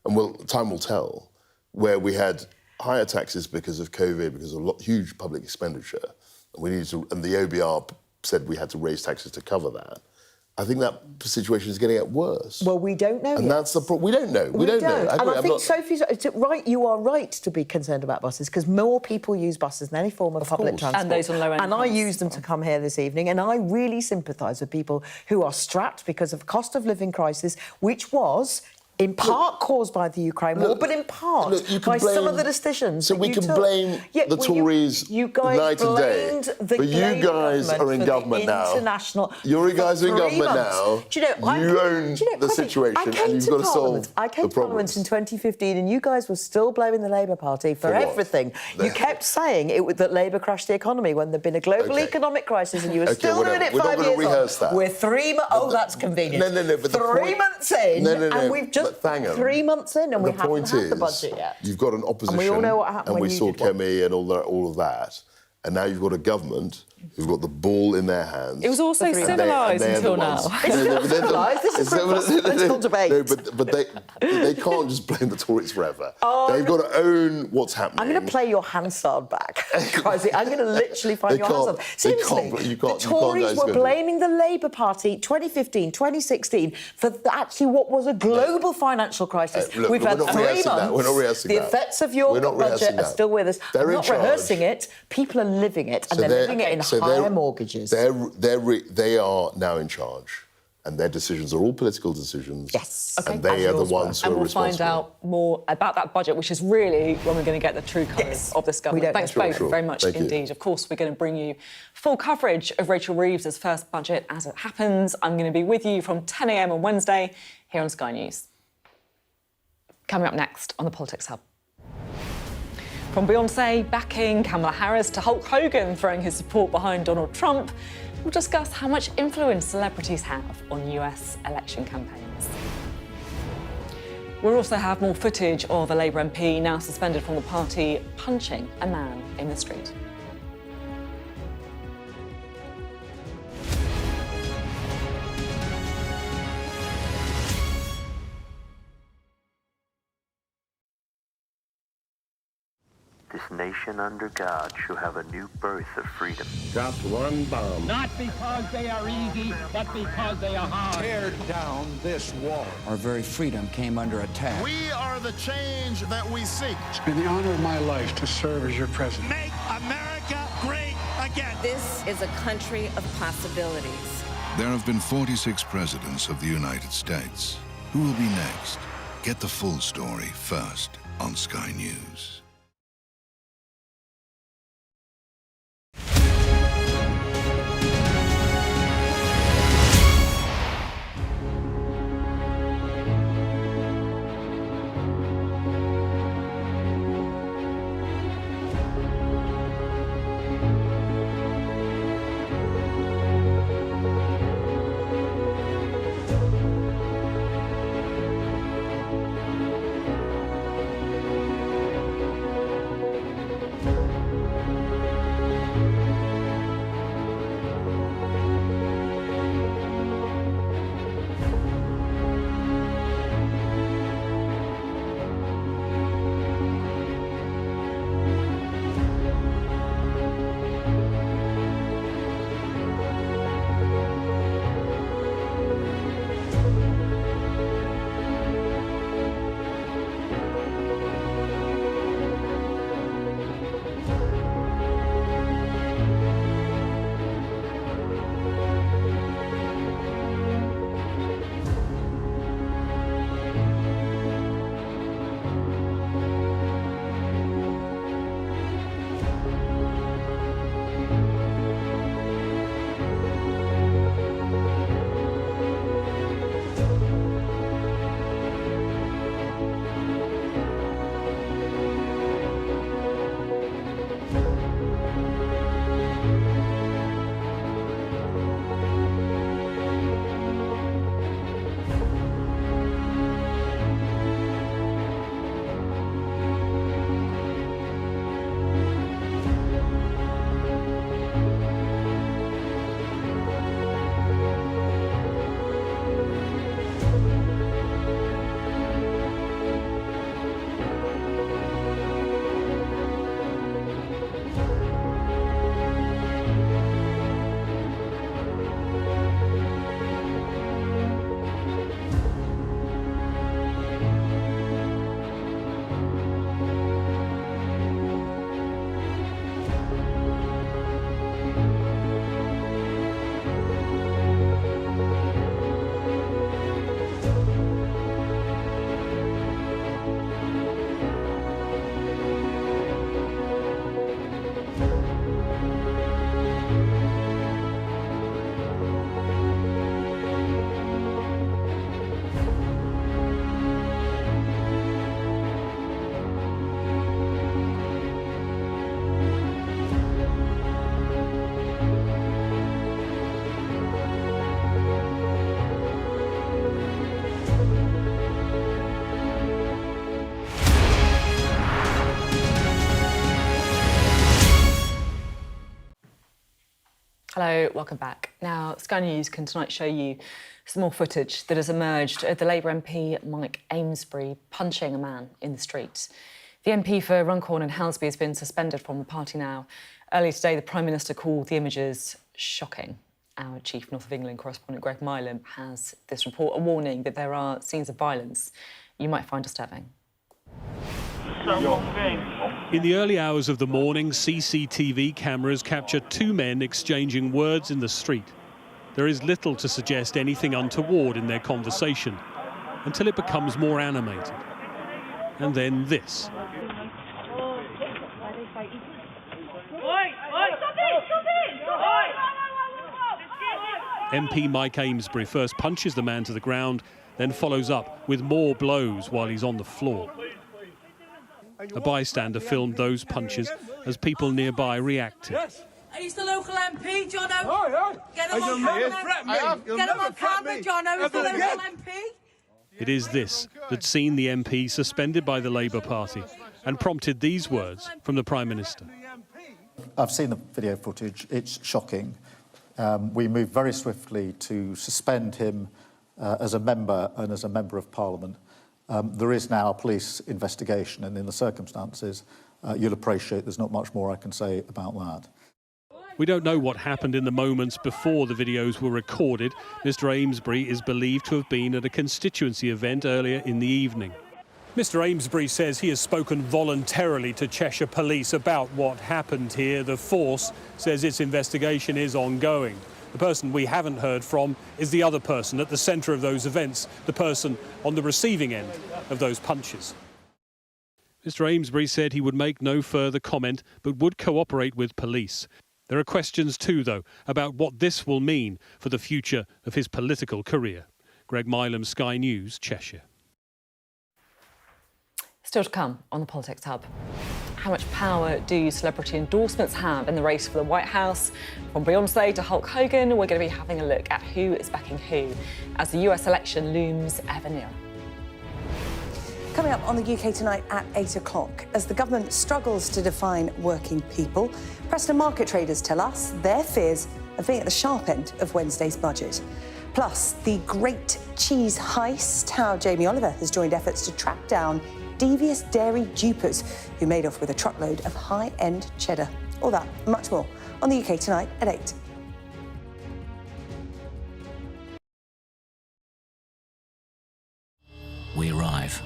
and time will tell, where we had higher taxes because of COVID, because of huge public expenditure, and the OBR said we had to raise taxes to cover that. I think that situation is going to get worse. Well, we don't know. And that's the problem. We don't know. We don't know. And I think Sophie's right. You are right to be concerned about buses, because more people use buses than any form of public transport. And those on low end. And I use them to come here this evening, and I really sympathise with people who are strapped because of cost of living crisis, which was in part caused by the Ukraine war, but in part by some of the decisions. So we can blame the Tories night and day. But you guys are in government now. You guys are in government now. You own the situation, and you've got to solve the problems. I came to Parliament in 2015, and you guys were still blaming the Labour Party for everything. You kept saying that Labour crashed the economy when there'd been a global economic crisis, and you were still doing it 5 years on. We're not going to rehearse that. We're 3 months... Oh, that's convenient. No, but 3 months in, and we've just 3 months in, and we haven't had the budget yet. You've got an opposition, and we all know what happened and when we saw Kemi and all of that, and now you've got a government who've got the ball in their hands. It was also civilised until now. It's still civilised. This is a political debate. No, but they can't just blame the Tories forever. They've got to own what's happening. I'm going to play your Hansard back. I'm going to literally find your Hansard. Seriously, the Tories were blaming the Labour Party 2015, 2016 for actually what was a global financial crisis. Look, We've had 3 months. We're not rehearsing the that. effects of your budget are still with us. They're I'm not rehearsing it. People are living it, and they're living it in higher mortgages. They are now in charge, and their decisions are all political decisions. Yes. And they are the ones who are responsible. And we'll find out more about that budget, which is really when we're going to get the true colours of this government. Thanks both very much indeed. Of course, we're going to bring you full coverage of Rachel Reeves' first budget as it happens. I'm going to be with you from 10 a.m. on Wednesday here on Sky News. Coming up next on the Politics Hub. From Beyoncé backing Kamala Harris to Hulk Hogan throwing his support behind Donald Trump, we'll discuss how much influence celebrities have on US election campaigns. We'll also have more footage of a Labour MP now suspended from the party punching a man in the street. This nation under God shall have a new birth of freedom. Drop one bomb. Not because they are easy, but because they are hard. Tear down this wall. Our very freedom came under attack. We are the change that we seek. It's been the honor of my life to serve as your president. Make America great again. This is a country of possibilities. There have been 46 presidents of the United States. Who will be next? Get the full story first on Sky News. Hello, welcome back. Now, Sky News can tonight show you some more footage that has emerged of the Labour MP Mike Amesbury punching a man in the street. The MP for Runcorn and Helsby has been suspended from the party now. Earlier today, the Prime Minister called the images shocking. Our Chief North of England correspondent Greg Milam has this report, a warning that there are scenes of violence you might find disturbing. In the early hours of the morning, CCTV cameras captured two men exchanging words in the street. There is little to suggest anything untoward in their conversation until it becomes more animated. And then this. MP Mike Amesbury first punches the man to the ground, then follows up with more blows while he's on the floor. A bystander filmed those punches as people nearby reacted. He's the local MP, Jono. Get him on camera. Get him on camera, Jono. He's the local MP. It is this that's seen the MP suspended by the Labour Party and prompted these words from the Prime Minister. I've seen the video footage. It's shocking. We moved very swiftly to suspend him as a member and as a Member of Parliament. There is now a police investigation, and in the circumstances, you'll appreciate there's not much more I can say about that. We don't know what happened in the moments before the videos were recorded. Mr Amesbury is believed to have been at a constituency event earlier in the evening. Mr Amesbury says he has spoken voluntarily to Cheshire Police about what happened here. The force says its investigation is ongoing. The person we haven't heard from is the other person at the centre of those events, the person on the receiving end of those punches. Mr Amesbury said he would make no further comment but would cooperate with police. There are questions too, though, about what this will mean for the future of his political career. Greg Milam, Sky News, Cheshire. Still to come on the Politics Hub. How much power do celebrity endorsements have in the race for the White House? From Beyoncé to Hulk Hogan, we're going to be having a look at who is backing who as the US election looms ever nearer. Coming up on the UK Tonight at 8 o'clock, as the government struggles to define working people, Preston market traders tell us their fears of being at the sharp end of Wednesday's budget. Plus, the great cheese heist, how Jamie Oliver has joined efforts to track down devious dairy dupers who made off with a truckload of high-end cheddar. All that and much more on the UK Tonight at 8. We arrive.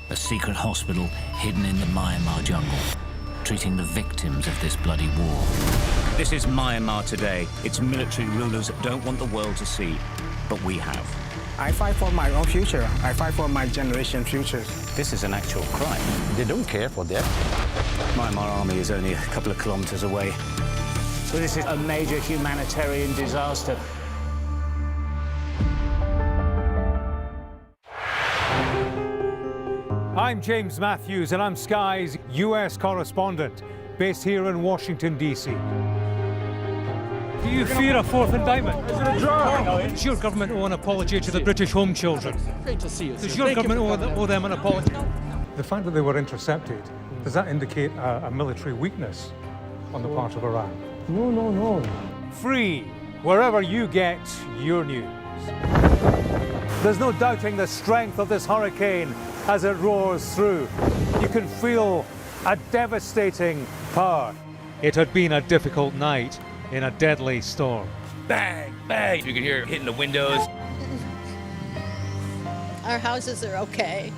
A secret hospital hidden in the Myanmar jungle, treating the victims of this bloody war. This is Myanmar today. Its military rulers don't want the world to see, but we have. I fight for my own future. I fight for my generation's future. This is an actual crime. They don't care for that. Myanmar army is only a couple of kilometers away. So this is a major humanitarian disaster. I'm James Matthews, and I'm Sky's US correspondent, based here in Washington, D.C. Do you fear a fourth indictment? Is it a draw? Does your government owe an apology to the British home children? Great to see you. Does your government owe them an apology? The fact that they were intercepted, does that indicate a military weakness on the part of Iran? No. Free, wherever you get your news. There's no doubting the strength of this hurricane as it roars through. You can feel a devastating power. It had been a difficult night in a deadly storm. Bang, bang. You can hear it hitting the windows. Our houses are okay.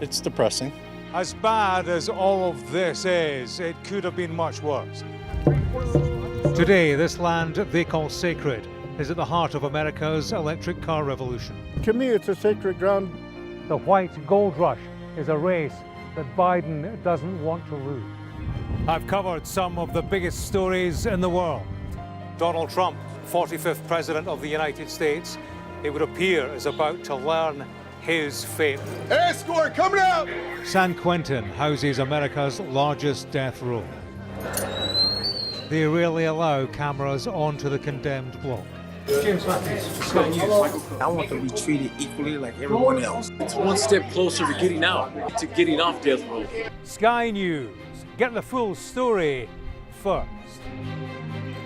It's depressing. As bad as all of this is, it could have been much worse. Today, this land they call sacred is at the heart of America's electric car revolution. To me, it's a sacred ground. The white gold rush is a race that Biden doesn't want to lose. I've covered some of the biggest stories in the world. Donald Trump, 45th President of the United States, it would appear is about to learn his fate. Escort coming out! San Quentin houses America's largest death row. They rarely allow cameras onto the condemned block. James Matthews, Sky News. I want to be treated equally like everyone else. It's one step closer to getting out, to getting off death row. Sky News. Get the full story first.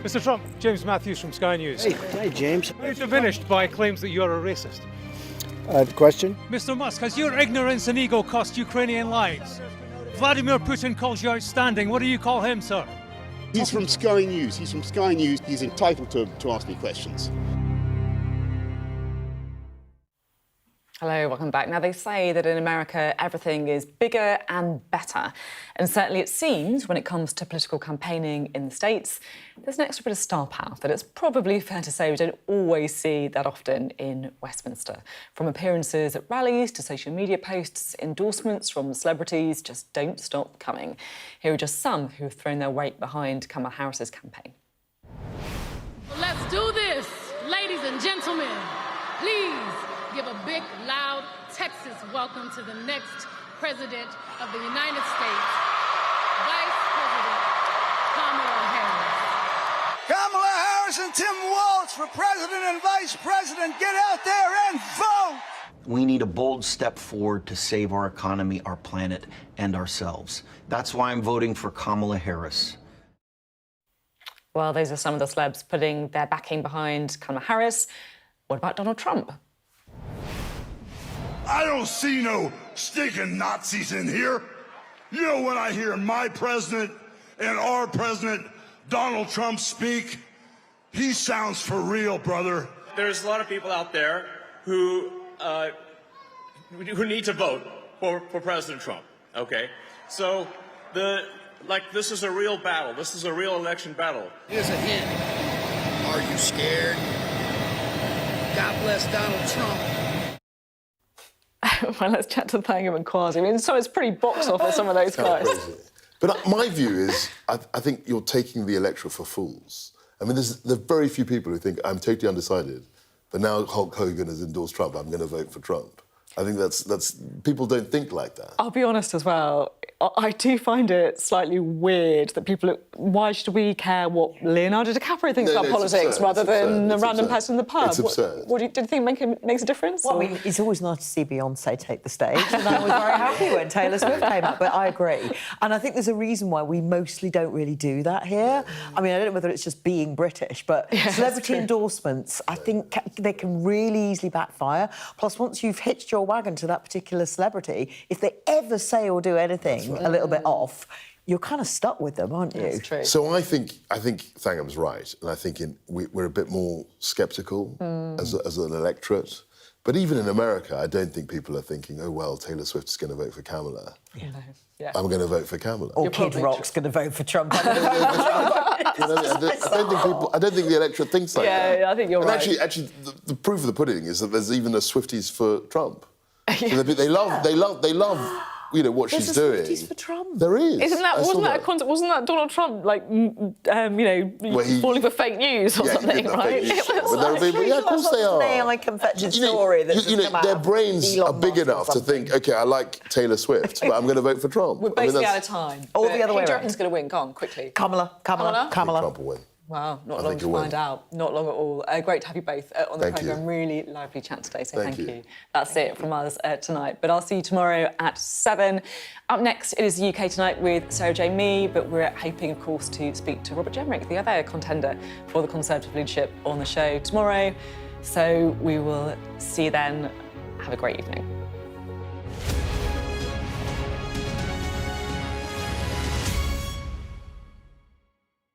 Mr. Trump, James Matthews from Sky News. Hey, James. Are you diminished by claims that you're a racist? The question? Mr. Musk, has your ignorance and ego cost Ukrainian lives? Vladimir Putin calls you outstanding. What do you call him, sir? He's from Sky News. He's from Sky News. He's entitled to ask me questions. Hello, welcome back. Now, they say that in America, everything is bigger and better. And certainly it seems, when it comes to political campaigning in the States, there's an extra bit of star power that it's probably fair to say we don't always see that often in Westminster. From appearances at rallies to social media posts, endorsements from celebrities just don't stop coming. Here are just some who have thrown their weight behind Kamala Harris's campaign. Let's do this, ladies and gentlemen. Please give a big, loud Texas welcome to the next President of the United States, Vice President Kamala Harris. Kamala Harris and Tim Walz for President and Vice President. Get out there and vote! We need a bold step forward to save our economy, our planet, and ourselves. That's why I'm voting for Kamala Harris. Well, those are some of the celebs putting their backing behind Kamala Harris. What about Donald Trump? I don't see no stinking Nazis in here. You know, when I hear my president and our president, Donald Trump, speak, he sounds for real, brother. There's a lot of people out there who need to vote for President Trump, okay? So, this is a real battle. This is a real election battle. Here's a hint. Are you scared? God bless Donald Trump. Well, let's chat to Thangam and Kwasi. I mean, so it's pretty box office, some of those guys. But my view is, I think you're taking the electorate for fools. I mean, there are very few people who think, I'm totally undecided, but now Hulk Hogan has endorsed Trump, I'm going to vote for Trump. I think that's people don't think like that. I'll be honest as well. I do find it slightly weird that people... Why should we care what Leonardo DiCaprio thinks about politics rather than a random person in the pub? It's absurd. What do you think makes a difference? Well, I mean, it's always nice to see Beyoncé take the stage, and I was very happy when Taylor Swift came up, but I agree. And I think there's a reason why we mostly don't really do that here. I mean, I don't know whether it's just being British, but celebrity endorsements, I think they can really easily backfire. Plus, once you've hitched your wagon to that particular celebrity, if they ever say or do anything a little bit off, you're kind of stuck with them, aren't you? That's true. So I think Thangam's right, and I think we're a bit more sceptical as an electorate. But even in America, I don't think people are thinking, oh, well, Taylor Swift's going to vote for Kamala. Yeah. I'm going to vote for Kamala. Or Kid Rock's going to vote for Trump. I don't think the electorate thinks like that. Yeah, I think you're right. Actually, the proof of the pudding is that there's even a Swifties for Trump. So they love. You know what she's doing. There's for Trump. There is. Wasn't that Donald Trump falling for fake news or something, right? But there are people, of course they are. AI confected story that's their brains are big enough to think, OK, I like Taylor Swift, but I'm going to vote for Trump. We're basically out of time. All the other way around. Who do you reckon's going to win? Go on, quickly. Kamala. Trump will win. Wow, not long to find out. Not long at all. Great to have you both on the programme. Really lively chat today, so thank you. That's it from us tonight. But I'll see you tomorrow at 7. Up next, it is UK Tonight with Sarah J. Mee, but we're hoping, of course, to speak to Robert Jenrick, the other contender for the Conservative leadership on the show tomorrow. So we will see you then. Have a great evening.